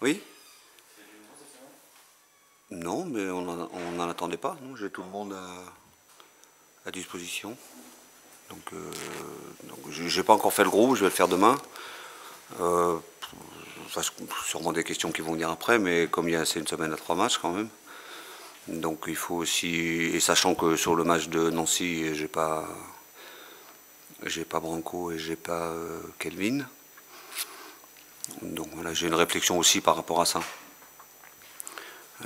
Oui? Non, mais on n'en attendait pas. J'ai tout le monde à disposition. Donc j'ai pas encore fait le groupe, je vais le faire demain. Euh, Sûrement des questions qui vont venir après, mais comme c'est une semaine à 3 matchs quand même. Donc il faut aussi, et sachant que sur le match de Nancy, j'ai pas Branco et j'ai pas Kelvin. Donc voilà, j'ai une réflexion aussi par rapport à ça.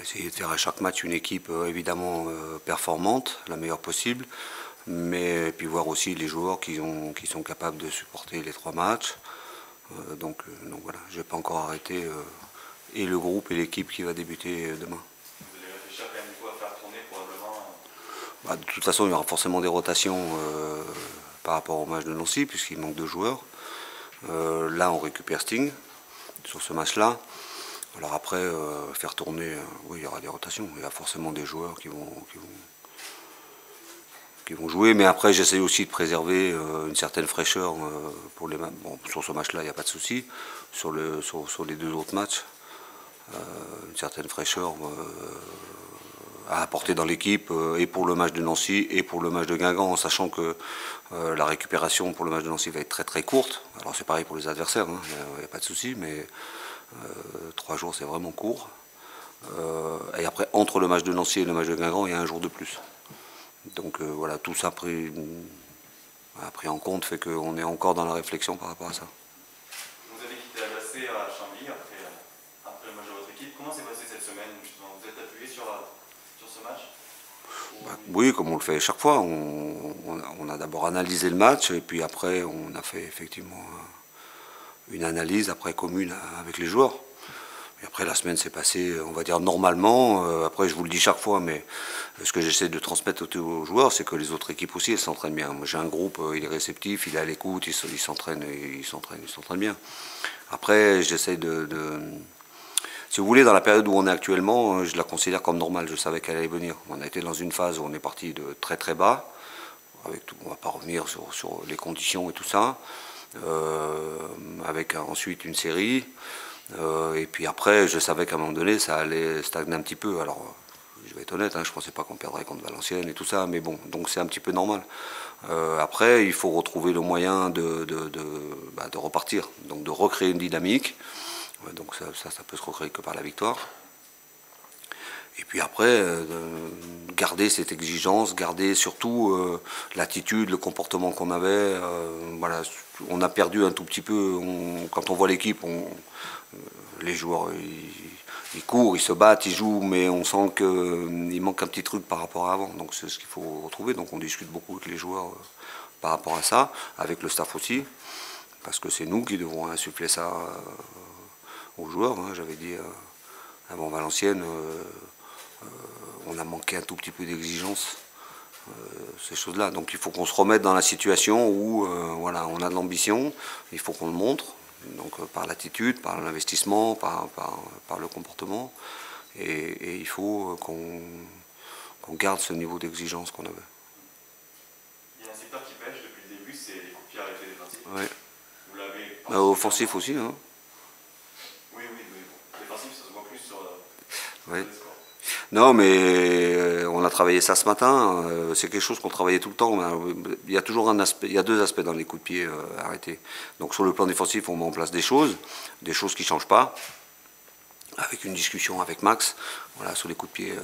Essayer de faire à chaque match une équipe évidemment performante, la meilleure possible, mais puis voir aussi les joueurs qui sont capables de supporter les 3 matchs. Donc voilà, je n'ai pas encore arrêté et le groupe et l'équipe qui va débuter demain. Vous allez réfléchir quand même du coup à faire tourner probablement. De toute façon, il y aura forcément des rotations par rapport au match de Nancy, puisqu'il manque 2 joueurs. Là, on récupère Sting sur ce match-là. Alors après, faire tourner, oui, il y aura des rotations. Il y a forcément des joueurs qui vont jouer, mais après, j'essaie aussi de préserver une certaine fraîcheur pour les matchs. Bon, sur ce match-là, il n'y a pas de souci. Sur les 2 autres matchs, une certaine fraîcheur à apporter dans l'équipe, et pour le match de Nancy et pour le match de Guingamp, en sachant que la récupération pour le match de Nancy va être très très courte. Alors c'est pareil pour les adversaires, il n'y a pas de souci, mais 3 jours c'est vraiment court. Et après, entre le match de Nancy et le match de Guingamp, il y a un jour de plus. Donc voilà, tout ça pris en compte fait qu'on est encore dans la réflexion par rapport à ça. Vous avez quitté la glacée à Chambly après le match de votre équipe. Comment s'est passée cette semaine justement? Vous êtes appuyé sur ce match? Oui, comme on le fait chaque fois. On a d'abord analysé le match et puis après on a fait effectivement une analyse après commune avec les joueurs. Et après la semaine s'est passée, on va dire normalement. Après je vous le dis chaque fois, mais ce que j'essaie de transmettre aux joueurs, c'est que les autres équipes aussi, elles s'entraînent bien. Moi j'ai un groupe, il est réceptif, il est à l'écoute, il s'entraîne bien. Après j'essaie si vous voulez, dans la période où on est actuellement, je la considère comme normale. Je savais qu'elle allait venir. On a été dans une phase où on est parti de très très bas. On ne va pas revenir sur les conditions et tout ça. Avec ensuite une série. Et puis après, je savais qu'à un moment donné, ça allait stagner un petit peu. Alors, je vais être honnête, je ne pensais pas qu'on perdrait contre Valenciennes et tout ça, mais bon, donc c'est un petit peu normal. Après, il faut retrouver le moyen de repartir, donc de recréer une dynamique. Donc ça peut se recréer que par la victoire. Et puis après, garder cette exigence, garder surtout l'attitude, le comportement qu'on avait. Voilà, on a perdu un tout petit peu. Quand on voit l'équipe, les joueurs, ils courent, ils se battent, ils jouent, mais on sent qu'il manque un petit truc par rapport à avant. Donc c'est ce qu'il faut retrouver. Donc on discute beaucoup avec les joueurs par rapport à ça, avec le staff aussi, parce que c'est nous qui devrons insuffler ça aux joueurs. J'avais dit avant Valenciennes, on a manqué un tout petit peu d'exigence, ces choses-là. Donc il faut qu'on se remette dans la situation où voilà, on a de l'ambition, il faut qu'on le montre, donc par l'attitude, par l'investissement, par le comportement, et il faut qu'on garde ce niveau d'exigence qu'on avait. Il y a un secteur qui pêche depuis le début, c'est les coups de pied arrêtés défensifs. Ouais. Vous l'avez. Offensif aussi, Oui, mais bon, défensif, ça se voit plus sur ouais. les scores. Non, mais on a travaillé ça ce matin. C'est quelque chose qu'on travaillait tout le temps. Il y a toujours un aspect, il y a 2 aspects dans les coups de pied arrêtés. Donc sur le plan défensif, on met en place des choses qui ne changent pas. Avec une discussion avec Max, voilà, sur les coups de pied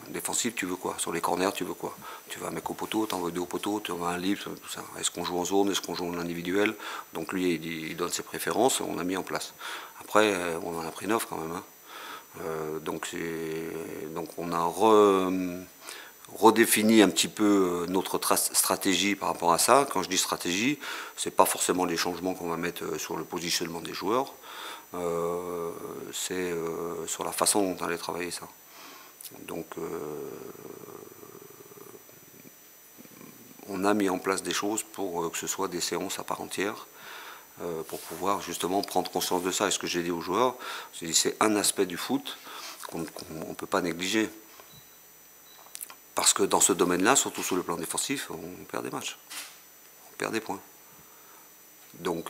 défensifs, tu veux quoi? Sur les corners, tu veux quoi? Tu veux un mec au poteau, t'envoies 2 au poteau, tu envoies un libre, tout ça. Est-ce qu'on joue en zone? Est-ce qu'on joue en individuel? Donc lui, il donne ses préférences, on a mis en place. Après, on en a pris 9 quand même. Donc on a redéfini un petit peu notre stratégie par rapport à ça. Quand je dis stratégie, c'est pas forcément les changements qu'on va mettre sur le positionnement des joueurs, c'est sur la façon dont on allait travailler ça. Donc on a mis en place des choses pour que ce soit des séances à part entière, pour pouvoir justement prendre conscience de ça. Et ce que j'ai dit aux joueurs, c'est un aspect du foot qu'on ne peut pas négliger. Parce que dans ce domaine-là, surtout sur le plan défensif, on perd des matchs. On perd des points. Donc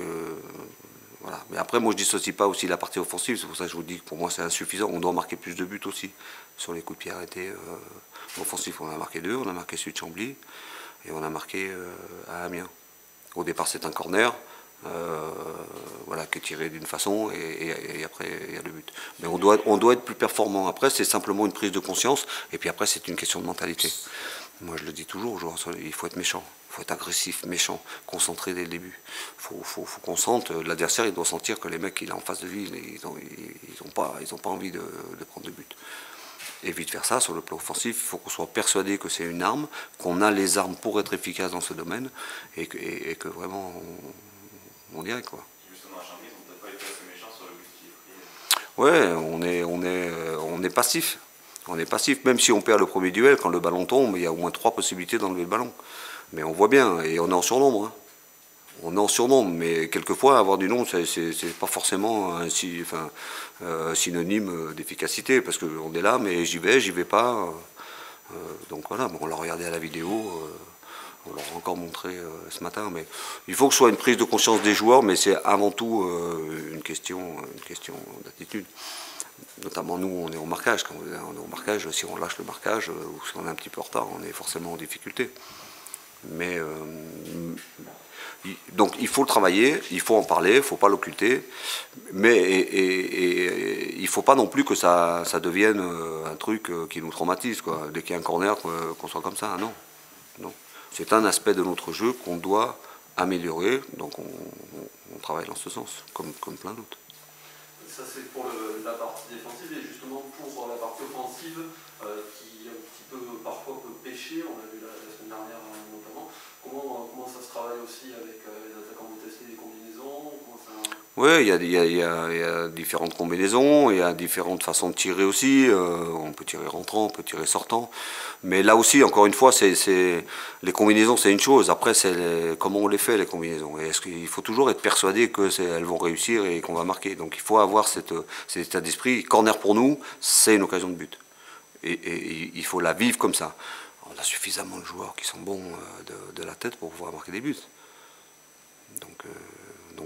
Voilà. Mais après, moi, je dissocie pas aussi la partie offensive. C'est pour ça que je vous dis que pour moi, c'est insuffisant. On doit marquer plus de buts aussi. Sur les coups de pied arrêtés offensifs, on a marqué 2. On a marqué celui de Chambly. Et on a marqué à Amiens. Au départ, c'est un corner. Voilà, qui est tiré d'une façon. Et après, il y a le but. Mais on doit être plus performant. Après, c'est simplement une prise de conscience. Et puis après, c'est une question de mentalité. Moi, je le dis toujours aux joueurs, il faut être méchant. Il faut être agressif, méchant, concentré dès le début. Il faut qu'on sente, l'adversaire il doit sentir que les mecs qu'il a en face de lui, ils n'ont pas envie de prendre de but. Et vite faire ça, sur le plan offensif, il faut qu'on soit persuadé que c'est une arme, qu'on a les armes pour être efficace dans ce domaine, et que vraiment on y aille, quoi. Justement, à Chambly, ils n'ont peut-être pas été assez méchants sur le but qui est pris. Ouais, on est passif. On est passif, même si on perd le premier duel, quand le ballon tombe, il y a au moins 3 possibilités d'enlever le ballon. Mais on voit bien, et on est en surnombre. Hein. On est en surnombre, mais quelquefois, avoir du nombre, c'est pas forcément un synonyme d'efficacité, parce qu'on est là, mais j'y vais pas. Donc voilà, bon, on l'a regardé à la vidéo, on l'a encore montré ce matin, mais il faut que ce soit une prise de conscience des joueurs, mais c'est avant tout une question d'attitude. Notamment nous, on est au marquage. Quand on est au marquage, si on lâche le marquage ou si on est un petit peu en retard, on est forcément en difficulté. Mais donc il faut le travailler, il faut en parler, il ne faut pas l'occulter, mais il ne faut pas non plus que ça devienne un truc qui nous traumatise, quoi. Dès qu'il y a un corner, qu'on soit comme ça. Non, non. C'est un aspect de notre jeu qu'on doit améliorer, donc on travaille dans ce sens, comme plein d'autres. Ça c'est pour la partie défensive, et justement pour la partie offensive qui un petit peu parfois peut pêcher, on l'a vu la semaine dernière notamment. Comment ça se travaille aussi avec les attaquants de tester des combinaisons? Oui, il y a différentes combinaisons, il y a différentes façons de tirer aussi. On peut tirer rentrant, on peut tirer sortant. Mais là aussi, encore une fois, les combinaisons, c'est une chose. Après, c'est comment on les fait, les combinaisons. Et est-ce qu'il faut toujours être persuadé qu'elles vont réussir et qu'on va marquer. Donc il faut avoir cet état d'esprit. Corner pour nous, c'est une occasion de but. Et il faut la vivre comme ça. On a suffisamment de joueurs qui sont bons de la tête pour pouvoir marquer des buts. Donc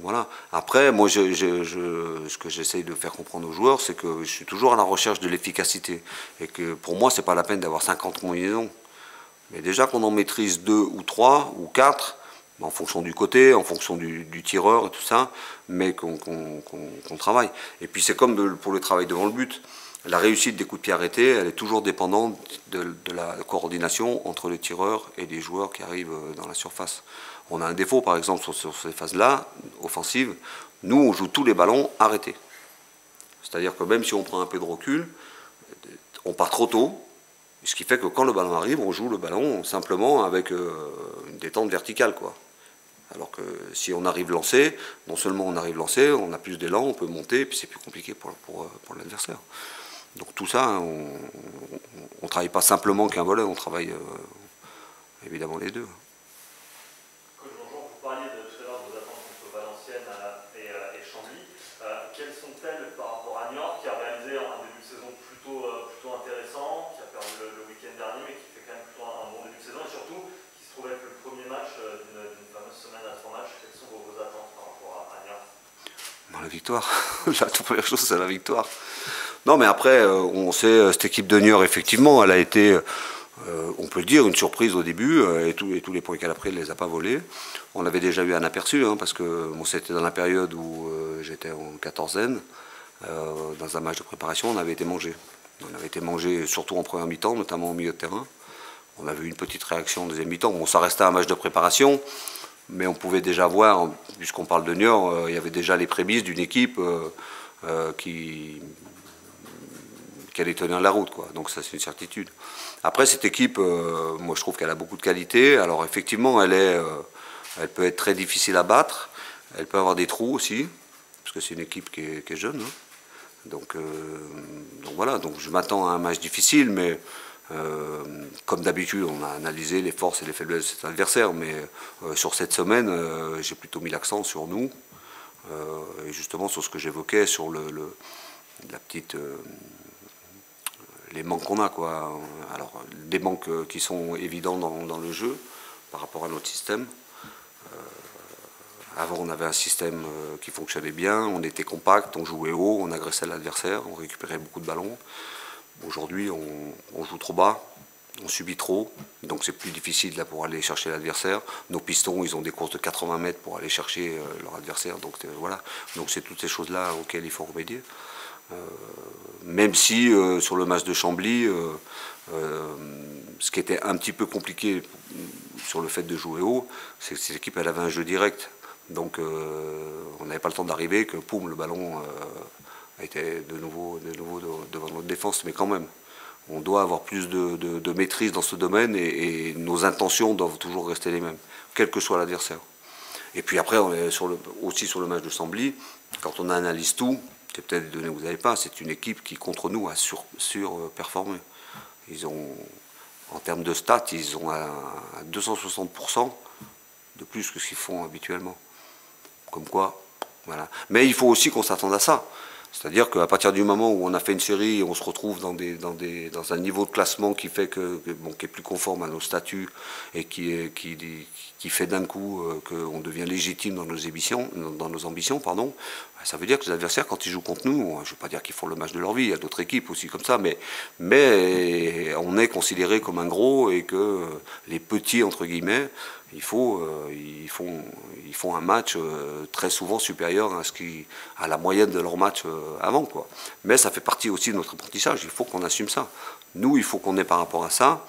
voilà. Après, moi, ce que j'essaye de faire comprendre aux joueurs, c'est que je suis toujours à la recherche de l'efficacité. Et que pour moi, c'est pas la peine d'avoir 50 combinaisons. Mais déjà qu'on en maîtrise 2 ou 3 ou 4, en fonction du côté, en fonction du tireur et tout ça, mais qu'on travaille. Et puis c'est comme pour le travail devant le but. La réussite des coups de pied arrêtés, elle est toujours dépendante de la coordination entre les tireurs et les joueurs qui arrivent dans la surface. On a un défaut, par exemple, sur ces phases-là, offensives. Nous, on joue tous les ballons arrêtés. C'est-à-dire que même si on prend un peu de recul, on part trop tôt, ce qui fait que quand le ballon arrive, on joue le ballon simplement avec une détente verticale, quoi. Alors que si on arrive lancé, non seulement on arrive lancé, on a plus d'élan, on peut monter, et puis c'est plus compliqué pour l'adversaire. Donc tout ça, on ne travaille pas simplement qu'un volet, on travaille évidemment les deux. Coach, bonjour, vous parliez tout à l'heure de vos attentes contre Valenciennes et Chambly. Quelles sont-elles par rapport à Niort, qui a réalisé un début de saison plutôt intéressant, qui a perdu le week-end dernier, mais qui fait quand même plutôt un bon début de saison, et surtout qui se trouve être le premier match d'une fameuse semaine à 3 matchs. Quelles sont vos attentes par rapport à Niort? La victoire. La toute première chose, c'est la victoire. Non, mais après, on sait, cette équipe de Niort, effectivement, elle a été, on peut le dire, une surprise au début, et tous les points qu'elle a pris, elle ne les a pas volés. On avait déjà eu un aperçu, hein, parce que c'était dans la période où j'étais en quatorzaine, dans un match de préparation, on avait été mangé. On avait été mangé surtout en première mi-temps, notamment au milieu de terrain. On avait eu une petite réaction en deuxième mi-temps. Bon, ça restait un match de préparation, mais on pouvait déjà voir, puisqu'on parle de Niort, il y avait déjà les prémices d'une équipe qui allait tenir la route, quoi. Donc ça, c'est une certitude. Après, cette équipe, moi je trouve qu'elle a beaucoup de qualité. Alors effectivement, elle peut être très difficile à battre. Elle peut avoir des trous aussi, parce que c'est une équipe qui est jeune. Hein. Donc voilà, donc je m'attends à un match difficile, mais comme d'habitude, on a analysé les forces et les faiblesses de cet adversaire, mais sur cette semaine, j'ai plutôt mis l'accent sur nous, et justement sur ce que j'évoquais, sur les manques qu'on a, quoi. Alors, des manques qui sont évidents dans le jeu par rapport à notre système. Avant, on avait un système qui fonctionnait bien, on était compact, on jouait haut, on agressait l'adversaire, on récupérait beaucoup de ballons. Aujourd'hui, on joue trop bas, on subit trop, donc c'est plus difficile là, pour aller chercher l'adversaire. Nos pistons, ils ont des courses de 80 mètres pour aller chercher leur adversaire, donc voilà. Donc c'est toutes ces choses-là auxquelles il faut remédier. Même si sur le match de Chambly, ce qui était un petit peu compliqué sur le fait de jouer haut, c'est que cette équipe elle avait un jeu direct. Donc on n'avait pas le temps d'arriver, que poum, le ballon était de nouveau devant notre défense, mais quand même. On doit avoir plus de maîtrise dans ce domaine et nos intentions doivent toujours rester les mêmes, quel que soit l'adversaire. Et puis après, on est aussi sur le match de Chambly, quand on analyse tout, c'est peut-être des données que vous n'avez pas, c'est une équipe qui, contre nous, a surperformé. Ils ont, en termes de stats, ils ont à 260% de plus que ce qu'ils font habituellement. Comme quoi, voilà. Mais il faut aussi qu'on s'attende à ça. C'est-à-dire qu'à partir du moment où on a fait une série et on se retrouve dans un niveau de classement qui fait qui est plus conforme à nos statuts et qui fait d'un coup qu'on devient légitime dans nos ambitions, pardon, ça veut dire que les adversaires, quand ils jouent contre nous, je ne veux pas dire qu'ils font le match de leur vie, il y a d'autres équipes aussi comme ça, mais on est considéré comme un gros et que les petits, entre guillemets, ils font un match très souvent supérieur à la moyenne de leur match avant, quoi. Mais ça fait partie aussi de notre apprentissage, il faut qu'on assume ça. Nous, il faut qu'on ait par rapport à ça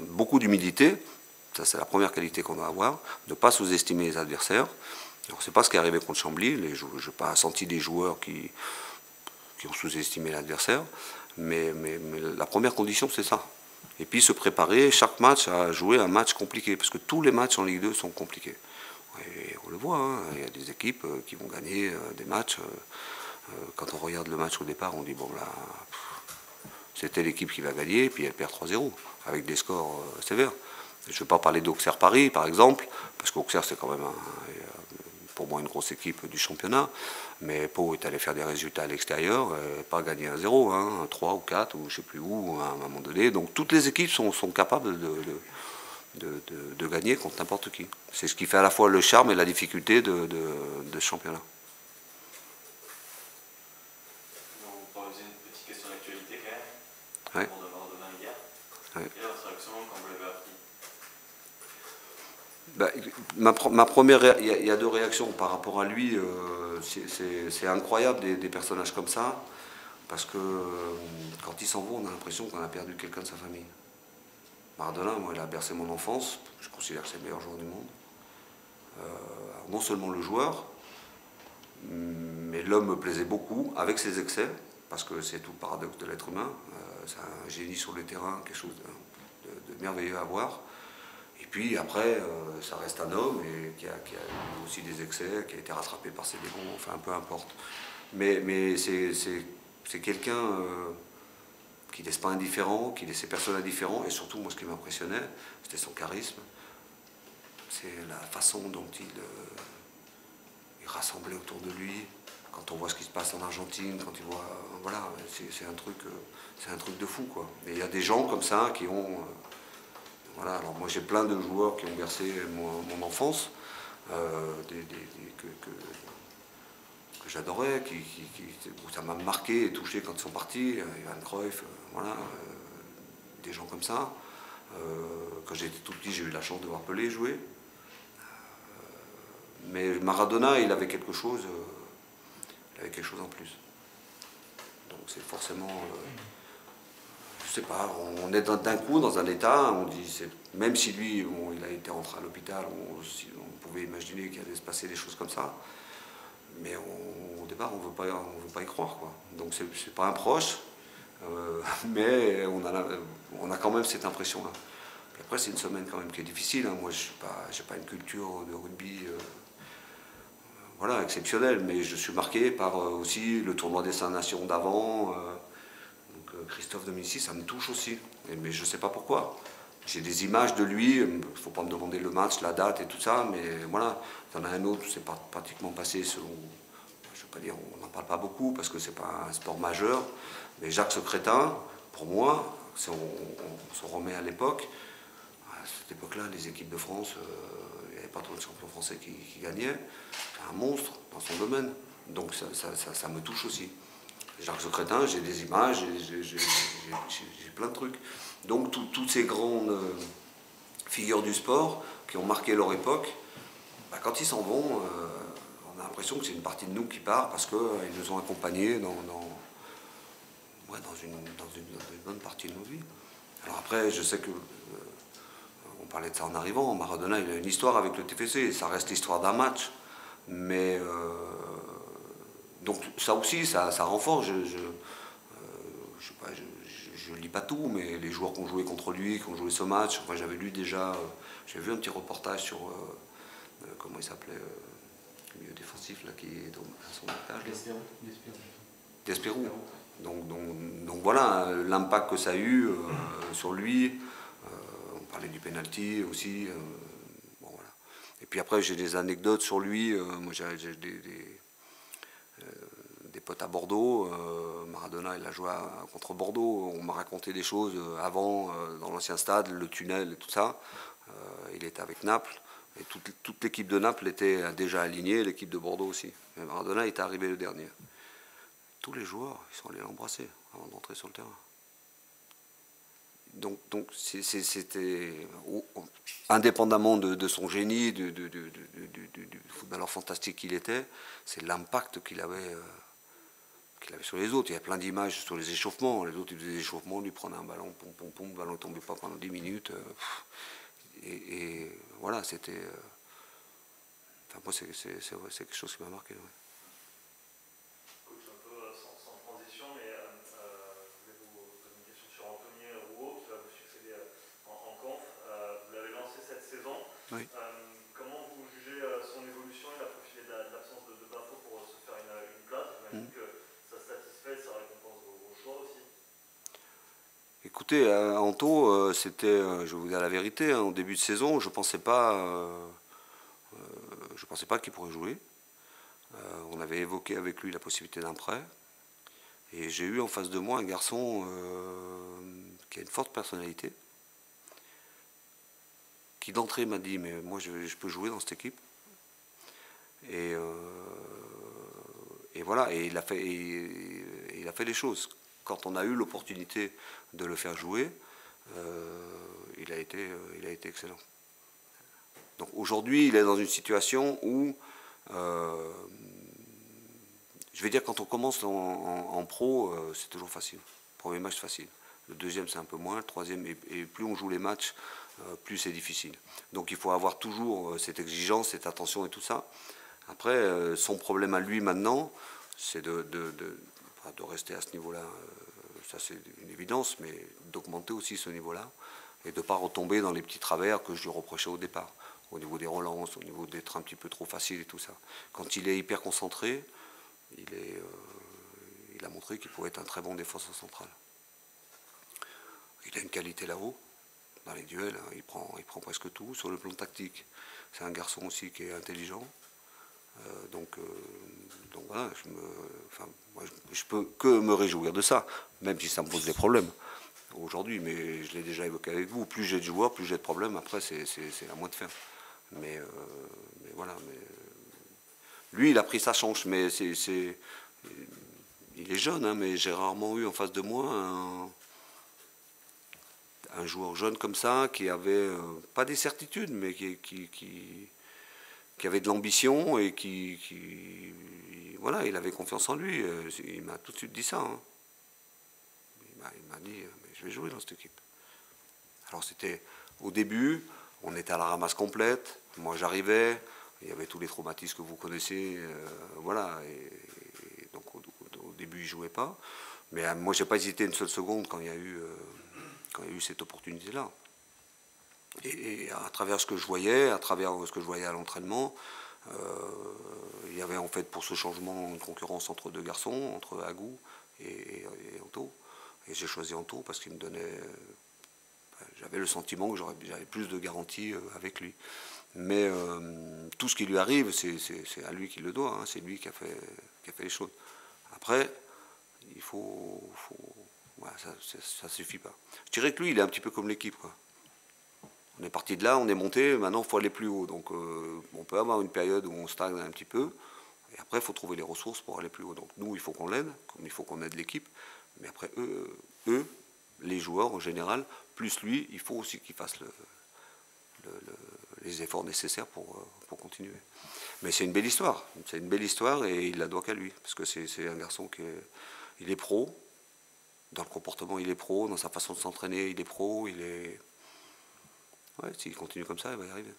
beaucoup d'humilité, ça c'est la première qualité qu'on doit avoir, de ne pas sous-estimer les adversaires. Alors c'est pas ce qui est arrivé contre Chambly, je n'ai pas senti des joueurs qui ont sous-estimé l'adversaire, mais la première condition c'est ça. Et puis se préparer chaque match à jouer un match compliqué, parce que tous les matchs en Ligue 2 sont compliqués. Et on le voit, hein, il y a des équipes qui vont gagner des matchs. Quand on regarde le match au départ, on dit bon là, c'était l'équipe qui va gagner, et puis elle perd 3-0, avec des scores sévères. Je ne vais pas parler d'Auxerre Paris, par exemple, parce qu'Auxerre c'est quand même pour moi une grosse équipe du championnat, mais Pau est allé faire des résultats à l'extérieur, pas gagner 1-0, hein, 3 ou 4, ou je ne sais plus où, à un moment donné. Donc toutes les équipes sont capables de gagner contre n'importe qui. C'est ce qui fait à la fois le charme et la difficulté de ce championnat. On peut poser une petite question d'actualité quand même, Ouais. pour de Maradona hier. Ouais. Quelle est votre réaction quand vous l'avez appris? Ma première, il y a deux réactions par rapport à lui. C'est incroyable des personnages comme ça, parce que quand ils s'en vont, on a l'impression qu'on a perdu quelqu'un de sa famille. Maradona, moi, il a bercé mon enfance. Je considère que c'est le meilleur joueur du monde. Non seulement le joueur, mais l'homme me plaisait beaucoup, avec ses excès, parce que c'est tout le paradoxe de l'être humain. C'est un génie sur le terrain, quelque chose de merveilleux à voir. Et puis après, ça reste un homme et qui a eu aussi des excès, qui a été rattrapé par ses démons, enfin peu importe. Mais c'est quelqu'un qui ne laisse pas indifférent, qui laissait personne indifférent, et surtout, moi, ce qui m'impressionnait, c'était son charisme. C'est la façon dont il rassemblait autour de lui. Quand on voit ce qui se passe en Argentine, quand il voit, voilà, c'est un truc de fou, quoi. Et il y a des gens comme ça qui ont, voilà. Alors moi j'ai plein de joueurs qui ont bercé mon enfance, que j'adorais, où ça m'a marqué et touché quand ils sont partis. Johan Cruyff, voilà, des gens comme ça. Quand j'étais tout petit, j'ai eu la chance de voir Pelé jouer. Mais Maradona, il avait quelque chose en plus. Donc c'est forcément, je sais pas, on est d'un coup dans un état, on dit, même si lui, il a été rentré à l'hôpital, on pouvait imaginer qu'il allait se passer des choses comme ça. Mais au départ, on veut pas y croire, quoi. Donc c'est pas un proche, mais on a quand même cette impression-là. Après, c'est une semaine quand même qui est difficile, hein. Moi, j'ai pas une culture de rugby voilà, exceptionnelle, mais je suis marqué par aussi le tournoi des 5 nations d'avant. Christophe 2006, ça me touche aussi, mais je ne sais pas pourquoi. J'ai des images de lui, il ne faut pas me demander le match, la date et tout ça, mais voilà. Il y en a un autre, c'est pratiquement passé selon, je ne veux pas dire, on n'en parle pas beaucoup parce que c'est pas un sport majeur, mais Jacques Secrétin, pour moi, si on se remet à l'époque, à cette époque-là, les équipes de France, il n'y avait pas trop de champions français qui gagnaient. C'est un monstre dans son domaine. Donc ça me touche aussi. Jacques Secrétin, j'ai des images, j'ai plein de trucs. Donc toutes ces grandes figures du sport qui ont marqué leur époque, bah, quand ils s'en vont, on a l'impression que c'est une partie de nous qui part parce qu'ils nous ont accompagnés dans une bonne partie de nos vies. Alors après, je sais que, on parlait de ça en arrivant, Maradona il a une histoire avec le TFC, ça reste l'histoire d'un match, mais donc ça aussi, ça renforce, je sais pas, je lis pas tout, mais les joueurs qui ont joué contre lui, qui ont joué ce match, enfin, j'avais lu déjà, j'ai vu un petit reportage sur, comment il s'appelait, le milieu défensif là, qui est à son étage. Despirou. Donc voilà, l'impact que ça a eu sur lui. On parlait du penalty aussi. Bon, voilà. Et puis après, j'ai des anecdotes sur lui. Moi, j'ai des potes à Bordeaux. Maradona, il a joué contre Bordeaux. On m'a raconté des choses avant, dans l'ancien stade, le tunnel et tout ça. Il était avec Naples. Et toute l'équipe de Naples était déjà alignée, l'équipe de Bordeaux aussi. Mais Maradona était arrivé le dernier. Tous les joueurs, ils sont allés l'embrasser avant d'entrer sur le terrain. Donc c'était, indépendamment de son génie, du footballeur fantastique qu'il était, c'est l'impact qu'il avait sur les autres. Il y a plein d'images sur les échauffements. Les autres, ils faisaient des échauffements, lui prenaient un ballon, le ballon ne tombait pas pendant 10 minutes. Et voilà, c'était... Enfin, moi, c'est quelque chose qui m'a marqué. Ouais. Coach, un peu sans transition, mais je voulais vous poser une question sur Anthony Rouault, qui va vous succéder en conf. Vous l'avez lancé cette saison. Oui. Comment vous jugez son évolution? Il a profité de l'absence de Bafo pour se faire une place. J'imagine que ça satisfait, ça récompense vos choix aussi. Écoutez, Anto, c'était, je vais vous dire la vérité, hein, au début de saison, je pensais pas qu'il pourrait jouer. On avait évoqué avec lui la possibilité d'un prêt. Et j'ai eu en face de moi un garçon qui a une forte personnalité, qui d'entrée m'a dit, mais moi je peux jouer dans cette équipe. Et voilà, et il a fait les choses. Quand on a eu l'opportunité de le faire jouer, il a été excellent. Donc aujourd'hui, il est dans une situation où, je vais dire, quand on commence en pro, c'est toujours facile. Premier match, facile. Le deuxième, c'est un peu moins. Le troisième, et plus on joue les matchs, plus c'est difficile. Donc il faut avoir toujours cette exigence, cette attention et tout ça. Après, son problème à lui maintenant, c'est de rester à ce niveau-là. Ça, c'est une évidence, mais d'augmenter aussi ce niveau-là et de ne pas retomber dans les petits travers que je lui reprochais au départ, au niveau des relances, au niveau d'être un petit peu trop facile et tout ça. Quand il est hyper concentré, il a montré qu'il pouvait être un très bon défenseur central. Il a une qualité là-haut, dans les duels, hein, il prend presque tout. Sur le plan tactique, c'est un garçon aussi qui est intelligent. Donc voilà, moi, je peux que me réjouir de ça, même si ça me pose des problèmes aujourd'hui, mais je l'ai déjà évoqué avec vous, plus j'ai de joueurs, plus j'ai de problèmes, après c'est à moi de faire. Mais voilà, lui il a pris sa chance, mais il est jeune, hein, mais j'ai rarement eu en face de moi un joueur jeune comme ça, qui avait pas des certitudes, mais qui avait de l'ambition et voilà, il avait confiance en lui. Il m'a tout de suite dit ça. Hein. Il m'a dit, mais je vais jouer dans cette équipe. Alors c'était au début, on était à la ramasse complète. Moi j'arrivais, il y avait tous les traumatismes que vous connaissez, voilà. Et donc au début il jouait pas. Mais moi j'ai pas hésité une seule seconde quand il y a eu cette opportunité-là. Et à travers ce que je voyais, à l'entraînement, il y avait en fait pour ce changement une concurrence entre deux garçons, entre Agou et Anto. Et j'ai choisi Anto parce qu'il me donnait... J'avais le sentiment que j'avais plus de garanties avec lui. Mais tout ce qui lui arrive, c'est à lui qu'il le doit, hein, c'est lui qui a fait les choses. Après, il faut... Ouais, ça suffit pas. Je dirais que lui, il est un petit peu comme l'équipe, quoi. On est parti de là, on est monté, maintenant il faut aller plus haut. Donc on peut avoir une période où on stagne un petit peu, et après il faut trouver les ressources pour aller plus haut. Donc nous, il faut qu'on l'aide, comme il faut qu'on aide l'équipe, mais après eux, les joueurs en général, plus lui, il faut aussi qu'il fasse les efforts nécessaires pour continuer. Mais c'est une belle histoire, et il la doit qu'à lui, parce que c'est un garçon il est pro, dans le comportement il est pro, dans sa façon de s'entraîner il est pro, il est... Ouais, s'il continue comme ça, il va y arriver.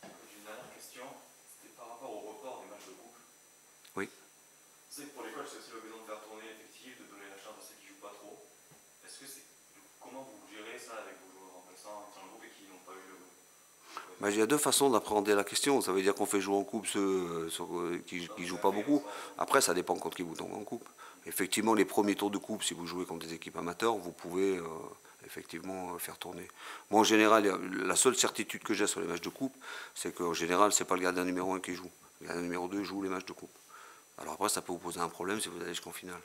J'ai une dernière question, c'était par rapport au report des matchs de coupe. Oui. C'est que pour les coachs, c'est aussi l'occasion de faire tourner l'effectif, de donner la chance à ceux qui ne jouent pas trop. Comment vous gérez ça avec vos joueurs remplaçants dans le groupe et qui n'ont pas eu le... Il y a deux façons d'appréhender la question. Ça veut dire qu'on fait jouer en coupe ceux qui ne jouent pas beaucoup. Après, ça dépend contre qui vous tombez en coupe. Effectivement, les premiers tours de coupe, si vous jouez contre des équipes amateurs, vous pouvez effectivement faire tourner. Moi, en général, la seule certitude que j'ai sur les matchs de coupe, c'est qu'en général, ce n'est pas le gardien numéro 1 qui joue. Le gardien numéro 2 joue les matchs de coupe. Alors après, ça peut vous poser un problème si vous allez jusqu'en finale.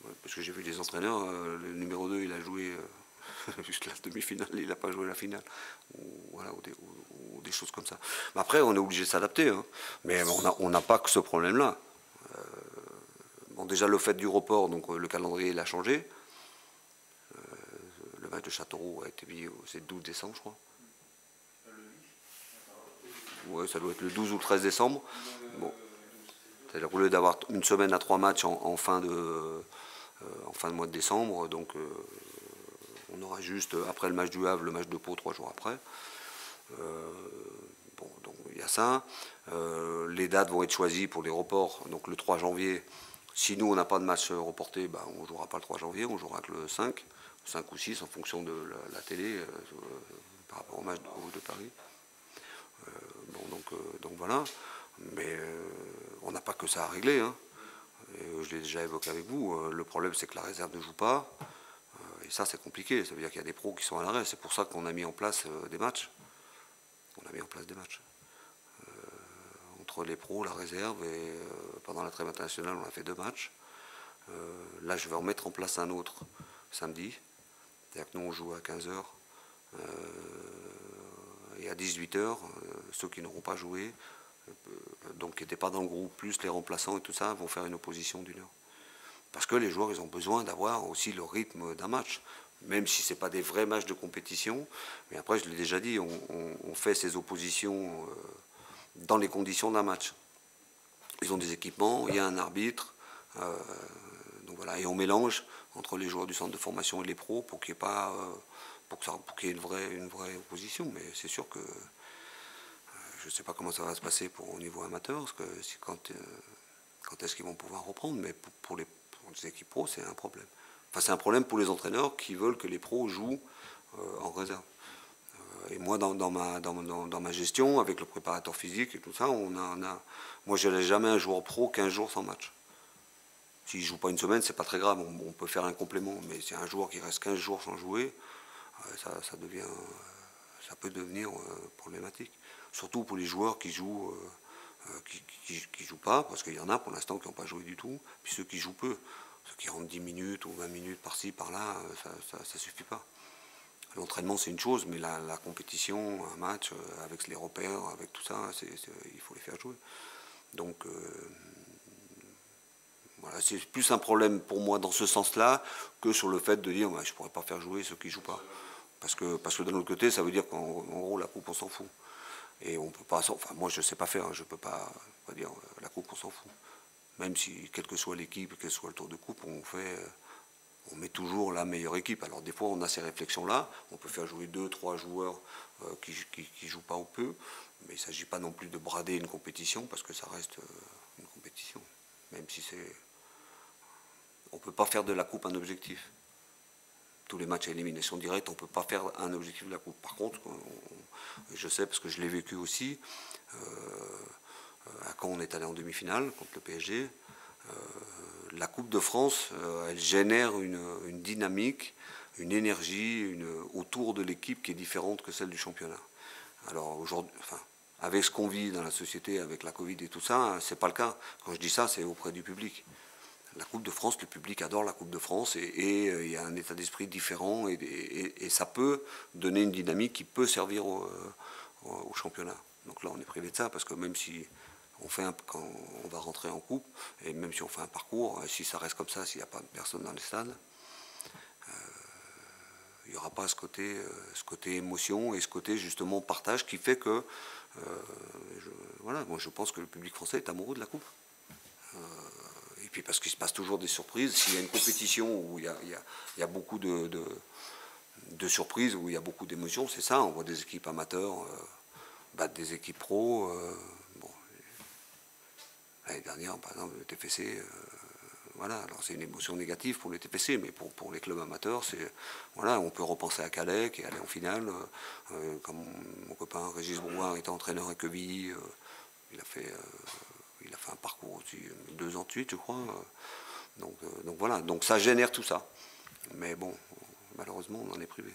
Ouais, parce que j'ai vu des entraîneurs, le numéro 2, il a joué... jusqu'à la demi-finale, il n'a pas joué la finale, ou des choses comme ça. Mais après, on est obligé de s'adapter, hein. Mais on n'a pas que ce problème-là. Bon, déjà, le fait du report, donc le calendrier, il a changé. Le match de Châteauroux a été mis, c'est le 12 décembre, je crois. Ouais, ça doit être le 12 ou le 13 décembre. Bon. C'est-à-dire qu'au lieu d'avoir une semaine à 3 matchs en fin de mois de décembre, donc... on aura juste, après le match du Havre, le match de Pau 3 jours après. Bon, donc il y a ça. Les dates vont être choisies pour les reports. Donc le 3 janvier, si nous on n'a pas de match reporté, ben, on ne jouera pas le 3 janvier, on jouera que le 5 ou 6 en fonction de la télé par rapport au match de Paris. Bon, donc voilà. Mais on n'a pas que ça à régler, hein. Et je l'ai déjà évoqué avec vous. Le problème, c'est que la réserve ne joue pas. Et ça, c'est compliqué. Ça veut dire qu'il y a des pros qui sont à l'arrêt. C'est pour ça qu'on a mis en place des matchs. On a mis en place des matchs. Entre les pros, la réserve, et pendant la trêve internationale, on a fait 2 matchs. Là, je vais en mettre en place un autre samedi. C'est-à-dire que nous, on joue à 15h. Et à 18h, ceux qui n'auront pas joué, donc qui n'étaient pas dans le groupe, plus les remplaçants et tout ça, vont faire une opposition d'1 heure. Parce que les joueurs, ils ont besoin d'avoir aussi le rythme d'un match, même si ce n'est pas des vrais matchs de compétition. Mais après, je l'ai déjà dit, on fait ces oppositions dans les conditions d'un match. Ils ont des équipements, il y a un arbitre, donc voilà, et on mélange entre les joueurs du centre de formation et les pros pour qu'il n'y ait pas, pour qu'il y ait une vraie opposition. Mais c'est sûr que je ne sais pas comment ça va se passer au niveau amateur, parce que quand est-ce qu'ils vont pouvoir reprendre, mais pour les équipes pro, c'est un problème. Enfin, c'est un problème pour les entraîneurs qui veulent que les pros jouent en réserve. Et moi, dans ma gestion, avec le préparateur physique et tout ça, moi, je n'ai jamais un joueur pro 15 jours sans match. S'il ne joue pas une semaine, c'est pas très grave, on peut faire un complément. Mais c'est un joueur qui reste 15 jours sans jouer, ça peut devenir problématique. Surtout pour les joueurs qui jouent... qui jouent pas, parce qu'il y en a pour l'instant qui n'ont pas joué du tout, puis ceux qui jouent peu, ceux qui rentrent 10 minutes ou 20 minutes par-ci, par-là, ça ne suffit pas. L'entraînement c'est une chose, mais la compétition, un match, avec les repères, avec tout ça, il faut les faire jouer. Donc voilà, c'est plus un problème pour moi dans ce sens-là que sur le fait de dire je ne pourrais pas faire jouer ceux qui ne jouent pas. Parce que d'un autre côté, ça veut dire qu'en gros la coupe on s'en fout. Et on peut pas, enfin moi je ne sais pas faire, je ne peux pas dire la coupe on s'en fout. Même si, quelle que soit l'équipe, quel que soit le tour de coupe, on met toujours la meilleure équipe. Alors des fois on a ces réflexions-là, on peut faire jouer 2-3 joueurs qui ne jouent pas ou peu, mais il ne s'agit pas non plus de brader une compétition, parce que ça reste une compétition. Même si c'est... On ne peut pas faire de la coupe un objectif. Tous les matchs à élimination directe, on ne peut pas faire un objectif de la coupe. Par contre, je sais, parce que je l'ai vécu aussi, quand on est allé en demi-finale contre le PSG, la Coupe de France, elle génère une dynamique, une énergie autour de l'équipe qui est différente que celle du championnat. Alors aujourd'hui, avec ce qu'on vit dans la société, avec la Covid et tout ça, c'est pas le cas. Quand je dis ça, c'est auprès du public. La Coupe de France, le public adore la Coupe de France et il y a un état d'esprit différent et ça peut donner une dynamique qui peut servir au championnat. Donc là, on est privé de ça parce que même si quand on va rentrer en coupe et même si on fait un parcours, si ça reste comme ça, s'il n'y a pas de personne dans les stades, il n'y aura pas ce côté émotion et ce côté justement partage qui fait que voilà, moi je pense que le public français est amoureux de la coupe. Et puis parce qu'il se passe toujours des surprises. S'il y a une compétition où il y a beaucoup de surprises, où il y a beaucoup d'émotions, c'est ça. On voit des équipes amateurs battre des équipes pro. Bon, l'année dernière, par exemple, le TFC, voilà. Alors c'est une émotion négative pour le TFC, mais pour les clubs amateurs, c'est voilà, on peut repenser à Calais qui est allé en finale. Comme mon copain Régis Brouard était entraîneur à Quevilly, il a fait un parcours aussi 2 ans de suite, je crois. Donc voilà, donc ça génère tout ça. Mais bon, malheureusement, on en est privé.